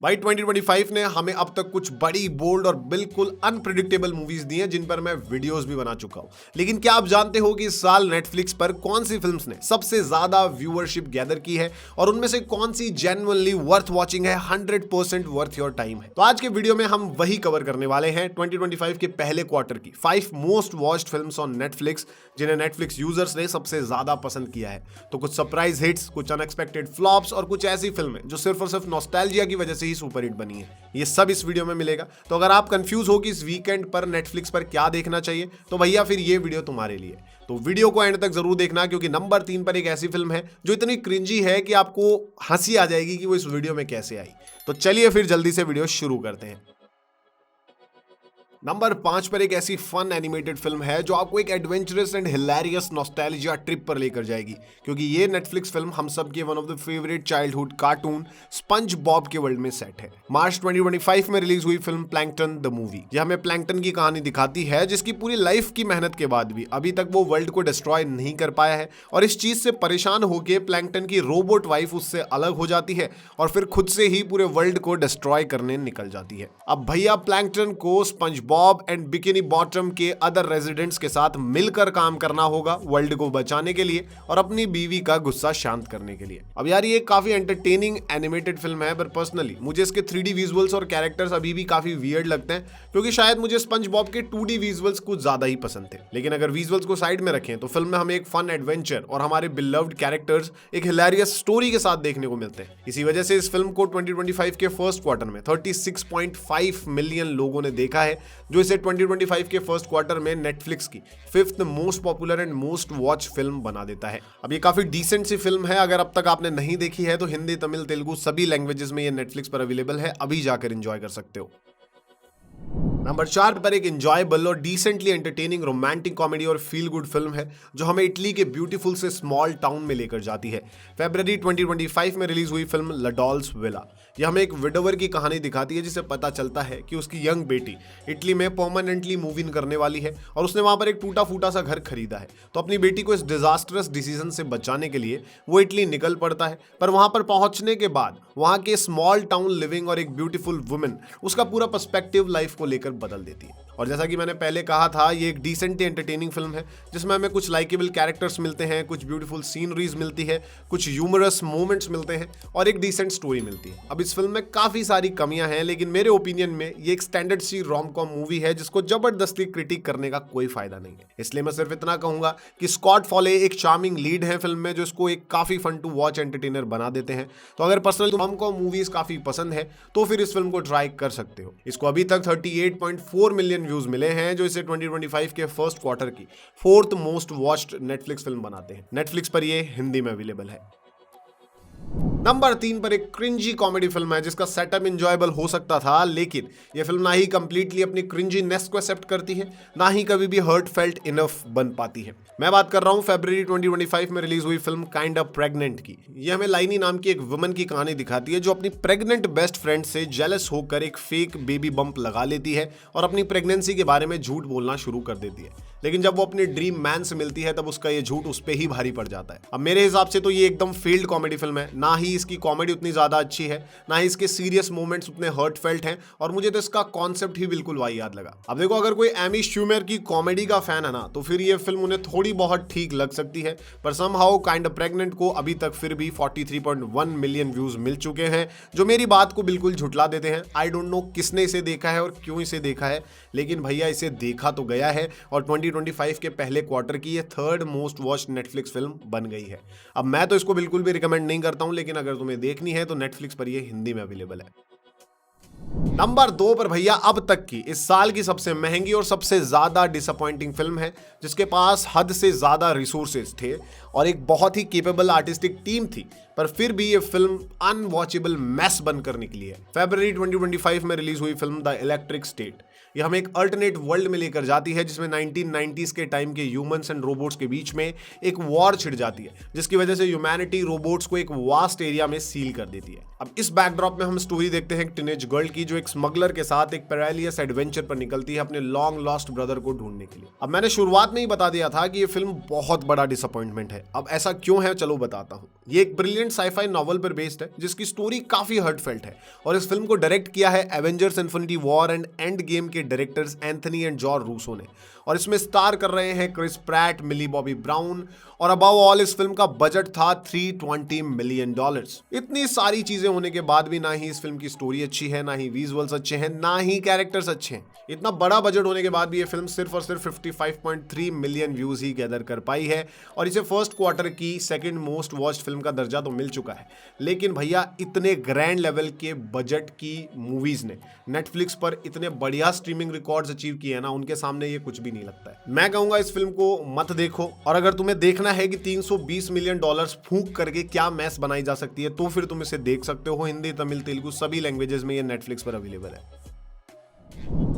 भाई 2025 ने हमें अब तक कुछ बड़ी, बोल्ड और बिल्कुल अनप्रिडिक्टेबल मूवीज दी हैं जिन पर मैं वीडियोस भी बना चुका हूं। लेकिन क्या आप जानते हो कि इस साल नेटफ्लिक्स पर कौन सी फिल्म्स ने सबसे ज्यादा व्यूअरशिप गैदर की है और उनमें से कौन सी जेन्युइनली वर्थ वॉचिंग है, 100% वर्थ योर टाइम है। तो आज के वीडियो में हम वही कवर करने वाले हैं 2025 के पहले क्वार्टर की 5 most watched films on Netflix जिन्हें नेटफ्लिक्स यूजर्स ने सबसे ज्यादा पसंद किया है। तो कुछ सरप्राइज हिट्स, कुछ अनएक्सपेक्टेड फ्लॉप्स और कुछ ऐसी फिल्में जो सिर्फ और सिर्फ नॉस्टैल्जिया की वजह से ही सुपर हिट बनी है, ये सब इस वीडियो में मिलेगा। तो अगर आप कंफ्यूज हो कि इस वीकेंड पर नेटफ्लिक्स पर क्या देखना चाहिए तो भैया फिर ये वीडियो तुम्हारे लिए। तो वीडियो को एंड तक जरूर देखना, क्योंकि नंबर 3 पर एक ऐसी फिल्म है जो इतनी क्रिंजी है कि आपको हंसी आ जाएगी कि वो इस वीडियो में कैसे आई। तो चलिए फिर जल्दी से वीडियो शुरू करते हैं। नंबर 5 पर एक ऐसी फन एनिमेटेड फिल्म है जो आपको एक adventurous and hilarious nostalgia trip पर लेकर जाएगी, क्योंकि ये नेटफ्लिक्स फिल्म हम सब के one of the favourite childhood cartoon sponge Bob के वर्ल्ड में सेट है। मार्च 2025 में रिलीज हुई फिल्म प्लैंकटन द मूवी, यह हमें प्लैंकटन की कहानी दिखाती है जिसकी पूरी लाइफ की मेहनत के बाद भी अभी तक वो वर्ल्ड को डिस्ट्रॉय नहीं कर पाया है और इस चीज से परेशान होकर प्लैंकटन की रोबोट वाइफ उससे अलग हो जाती है और फिर खुद से ही पूरे वर्ल्ड को डिस्ट्रॉय करने निकल जाती है। अब भैया प्लैंकटन को sponge Bob and bikini bottom के अदर रेजिडेंट्स के साथ मिलकर काम करना होगा वर्ल्ड को बचाने के लिए और अपनी बीवी का गुस्सा शांत करने के लिए। अब यार ये काफी एंटरटेनिंग एनिमेटेड फिल्म है, पर पर्सनली मुझे इसके 3D विजुअल्स और कैरेक्टर्स अभी भी काफी वियर्ड लगते हैं, क्योंकि शायद मुझे स्पंज बॉब के 2D विजुअल्स कुछ ज्यादा ही पसंद थे। लेकिन अगर विजुअल्स को साइड में रखें तो फिल्म में हमें एक फन एडवेंचर और हमारे बिलव्ड कैरेक्टर्स एक हिलेरियस स्टोरी के साथ देखने को मिलते हैं। इसी वजह से इस फिल्म को 2025 के फर्स्ट क्वार्टर में 36.5 मिलियन लोगों ने देखा है, जो इसे 2025 के फर्स्ट क्वार्टर में नेटफ्लिक्स की 5th most popular and most watch film बना देता है। अब ये काफी डिसेंट सी फिल्म है, अगर अब तक आपने नहीं देखी है तो हिंदी, तमिल, तेलुगु सभी लैंग्वेजेस में ये नेटफ्लिक्स पर अवेलेबल है, अभी जाकर एंजॉय कर सकते हो। नंबर 4 पर एक एंजॉयबल और डिसेंटली एंटरटेनिंग रोमांटिक कॉमेडी और फील गुड फिल्म है जो हमें इटली के ब्यूटीफुल से स्मॉल टाउन में लेकर जाती है। फरवरी 2025 में रिलीज हुई फिल्म ला डॉल्स विला, यह हमें एक विडोवर की कहानी दिखाती है जिसे पता चलता है कि उसकी यंग बेटी इटली में परमानेंटली मूव इन करने वाली है और उसने वहां पर एक टूटा फूटा सा घर खरीदा है। तो अपनी बेटी को इस डिजास्टरस डिसीजन से बचाने के लिए वो इटली निकल पड़ता है, पर वहां पर पहुंचने के बाद वहां के स्मॉल टाउन लिविंग और एक ब्यूटीफुल वुमेन उसका पूरा पर्सपेक्टिव लाइफ को लेकर बदल देती है। और जैसा कि मैंने पहले कहा था, ये एक डिसेंटली एंटरटेनिंग फिल्म है जिसमें हमें कुछ लाइकेबल कैरेक्टर्स मिलते हैं, कुछ ब्यूटीफुल सीनरीज मिलती है, कुछ ह्यूमरस मोमेंट्स मिलते हैं और एक डिसेंट स्टोरी मिलती है। अब इस फिल्म में काफी सारी कमियां हैं, लेकिन मेरे ओपिनियन में ये एक स्टैंडर्ड सी रोम कॉम मूवी है जिसको जबरदस्ती क्रिटिक करने का कोई फायदा नहीं है। इसलिए मैं सिर्फ इतना कहूंगा कि स्कॉट फॉले एक चार्मिंग लीड है फिल्म में जो इसको एक काफी फन टू वॉच एंटरटेनर बना देते हैं। तो अगर पर्सनली रोम कॉम मूवीज काफी पसंद है तो फिर इस फिल्म को ट्राई कर सकते हो। इसको अभी तक 38.4 मिलियन व्यूज मिले हैं, जो इसे 2025 के फर्स्ट क्वार्टर की 4th most watched Netflix film बनाते हैं। नेटफ्लिक्स पर ये हिंदी में अवेलेबल है। नंबर 3 पर एक क्रिंजी कॉमेडी फिल्म है जिसका सेटअप एंजॉयबल हो सकता था, लेकिन यह फिल्म ना ही कंप्लीटली अपनी क्रिंजीनेस को एक्सेप्ट करती है, ना ही कभी भी हर्ट फेल्ट इनफ बन पाती है। मैं बात कर रहा हूं फरवरी 2025 में रिलीज हुई फिल्म काइंड ऑफ प्रेग्नेंट की। यह हमें लाइनी नाम की एक वुमन की कहानी दिखाती है जो अपनी प्रेग्नेंट बेस्ट फ्रेंड से जेलस होकर एक फेक बेबी बम्प लगा लेती है और अपनी प्रेगनेंसी के बारे में झूठ बोलना शुरू कर देती है। लेकिन जब वो अपने ड्रीम मैन से मिलती है तब उसका ये झूठ उस पर ही भारी पड़ जाता है। अब मेरे हिसाब से तो ये एकदम फेल्ड कॉमेडी फिल्म है, ना ही इसकी कॉमेडी उतनी ज्यादा अच्छी है, ना ही इसके सीरियस मोमेंट्स उतने हर्ट फेल्ट हैं और मुझे तो इसका कॉन्सेप्ट ही बिल्कुल वाहियात लगा। अब देखो, अगर कोई एमी श्यूमर की कॉमेडी का फैन है ना तो फिर ये फिल्म उन्हें थोड़ी बहुत ठीक लग सकती है, पर समहाउ काइंड ऑफ प्रेग्नेंट को अभी तक फिर भी 43.1 मिलियन व्यूज मिल चुके हैं, जो मेरी बात को बिल्कुल झुटला देते हैं। आई डोंट नो किसने इसे देखा है और क्यों इसे देखा है, लेकिन भैया इसे देखा तो गया है और 2025 के पहले क्वार्टर की ये 3rd most watched Netflix film बन गई है। अब मैं तो इसको बिल्कुल भी रिकमेंड नहीं करता हूं, लेकिन अगर तुम्हें देखनी है तो नेटफ्लिक्स पर ये हिंदी में अवेलेबल है। नंबर 2 पर भैया अब तक की इस साल की सबसे महंगी और सबसे ज्यादा डिसअपॉइंटिंग फिल्म है जिसके पास हद से ज्यादा रिसोर्सेज थे और एक बहुत ही केपेबल आर्टिस्टिक टीम थी, पर फिर भी ये फिल्म अनवॉचेबल मैस बनकर निकली है। फरवरी 2025 में रिलीज हुई फिल्म द इलेक्ट्रिक स्टेट, ये हमें एक अल्टरनेट वर्ल्ड में लेकर जाती है जिसमें 1990s के टाइम के ह्यूमंस एंड रोबोट्स के बीच में एक वॉर छिड़ जाती है, जिसकी वजह से ह्यूमैनिटी रोबोट्स को एक वास्ट एरिया में सील कर देती है। अब इस बैकड्रॉप में हम स्टोरी देखते हैं एक टीनेज गर्ल की जो एक स्मगलर के साथ एक पेरिलियस एडवेंचर पर निकलती है अपने लॉन्ग लॉस्ट ब्रदर को ढूंढने के लिए। अब मैंने शुरुआत में ही बता दिया था कि ये फिल्म बहुत बड़ा डिसअपॉइंटमेंट है। अब ऐसा क्यों है चलो बताता हूँ। ये एक ब्रिलियंट इंडिपेंडेंट साईफाई नॉवल पर बेस्ड है जिसकी स्टोरी काफी हर्टफेल्ट है और इस फिल्म को डायरेक्ट किया है Avengers Infinity War and Endgame के directors Anthony and George Russo ने और इसमें स्टार कर रहे हैं Chris Pratt, Millie Bobby Brown और अबव ऑल इस फिल्म का बजट था $320 मिलियन। इतनी सारी चीजें होने के बाद भी ना ही इस फिल्म की स्टोरी अच्छी है, ना ही विजुअल्स अच्छे हैं, ना ही कैरेक्टर्स अच्छे हैं। इतना बड़ा बजट होने के बाद भी ये फिल्म सिर्फ और सिर्फ 55.3 मिलियन व्यूज ही गैदर कर पाई है और इसे फर्स्ट क्वार्टर की सेकंड मोस्ट वॉच्ड फिल्म का दर्जा तो मिल चुका है। लेकिन भैया इतने ग्रैंड लेवल के बजट की मूवीज ने नेटफ्लिक्स पर इतने बढ़िया स्ट्रीमिंग रिकॉर्ड्स अचीव किए हैं ना, उनके सामने ये कुछ भी नहीं लगता है। मैं कहूंगा इस फिल्म को मत देखो और अगर तुम्हें देखना है कि $320 मिलियन फूंक करके क्या मैस बनाई जा सकती है तो फिर तुम इसे देख सकते हो। हिंदी, तमिल, तेलुगु सभी लैंग्वेजेस में ये नेटफ्लिक्स पर अवेलेबल है।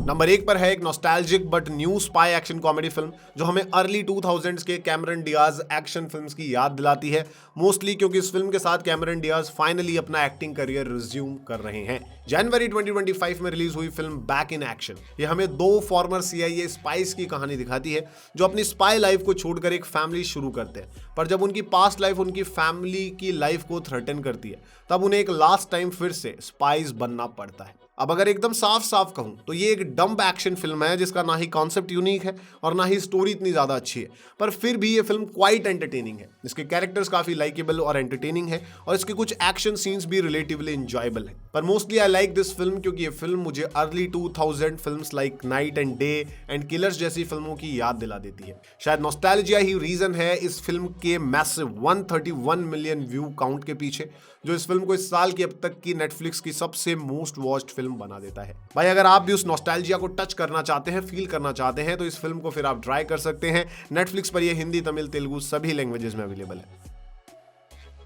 नंबर 1 पर है एक nostalgic but new spy action comedy film जो हमें अर्ली 2000s के कैमरन डियाज एक्शन फिल्म्स की याद दिलाती है, मोस्टली क्योंकि इस फिल्म के साथ कैमरन डियाज फाइनली अपना एक्टिंग करियर रिज्यूम कर रहे हैं। जनवरी 2025 में रिलीज हुई फिल्म बैक इन एक्शन ये हमें 2 फॉर्मर CIA स्पाइस की कहानी दिखाती है जो अपनी स्पाई लाइफ को छोड़कर एक फैमिली शुरू करते हैं, पर जब उनकी पास्ट लाइफ उनकी फैमिली की लाइफ को थ्रेटन करती है तब उन्हें एक लास्ट टाइम फिर से स्पाइस बनना पड़ता है। अब अगर एकदम साफ साफ कहूं तो ये एक डम्ब एक्शन फिल्म है जिसका ना ही कॉन्सेप्ट यूनिक है और ना ही स्टोरी इतनी ज्यादा अच्छी है, पर फिर भी ये फिल्म क्वाइट एंटरटेनिंग है। इसके कैरेक्टर्स काफी लाइकेबल और एंटरटेनिंग है और इसके कुछ एक्शन सीन्स भी रिलेटिवली एंजॉयबल है। पर mostly I like this film क्योंकि ये फिल्म मुझे early 2000 films like night and day and killers जैसी फिल्मों की याद दिला देती है। शायद नॉस्टैल्जिया ही रीजन है इस फिल्म के मैसिव 131 मिलियन व्यू काउंट के पीछे, जो इस फिल्म को इस साल की अब तक की नेटफ्लिक्स की सबसे मोस्ट वॉच्ड फिल्म बना देता है। भाई अगर आप भी उस नॉस्टैल्जिया को टच करना चाहते हैं, फील करना चाहते हैं तो इस फिल्म को फिर आप ट्राई कर सकते हैं। नेटफ्लिक्स पर ये हिंदी, तमिल, तेलुगु सभी लैंग्वेजेस में अवेलेबल है।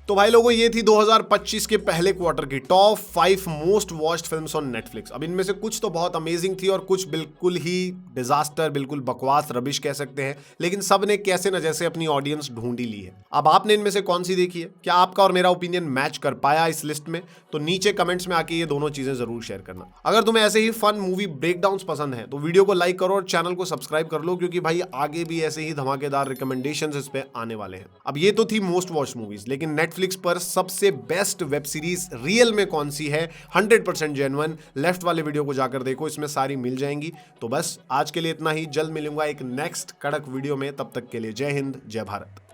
तो भाई लोगों ये थी 2025 के पहले क्वार्टर की top 5 most watched films on Netflix. अब इनमें से कुछ तो बहुत अमेजिंग थी और कुछ बिल्कुल ही डिजास्टर, बिल्कुल बकवास, रबिश कह सकते हैं, लेकिन सब ने कैसे न जैसे अपनी ऑडियंस ढूंढी ली है। अब आपने इनमें से कौन सी देखी है? क्या आपका और मेरा ओपिनियन मैच कर पाया इस लिस्ट में? तो नीचे कमेंट्स में आके ये दोनों चीजें जरूर शेयर करना। अगर तुम्हें ऐसे ही फन मूवी ब्रेकडाउन्स पसंद है तो वीडियो को लाइक करो और चैनल को सब्सक्राइब कर लो क्योंकि भाई आगे भी ऐसे ही धमाकेदार रिकमेंडेशंस इस पे आने वाले हैं। अब ये तो थी मोस्ट वॉच्ड मूवीज, लेकिन नेटफ्लिक्स पर सबसे बेस्ट वेब सीरीज रियल में कौन सी है? 100% जेन्युइन। लेफ्ट वाले वीडियो को जाकर देखो, इसमें सारी मिल जाएंगी। तो बस आज के लिए इतना ही, जल्द मिलूंगा एक नेक्स्ट कड़क वीडियो में। तब तक के लिए जय हिंद, जय भारत।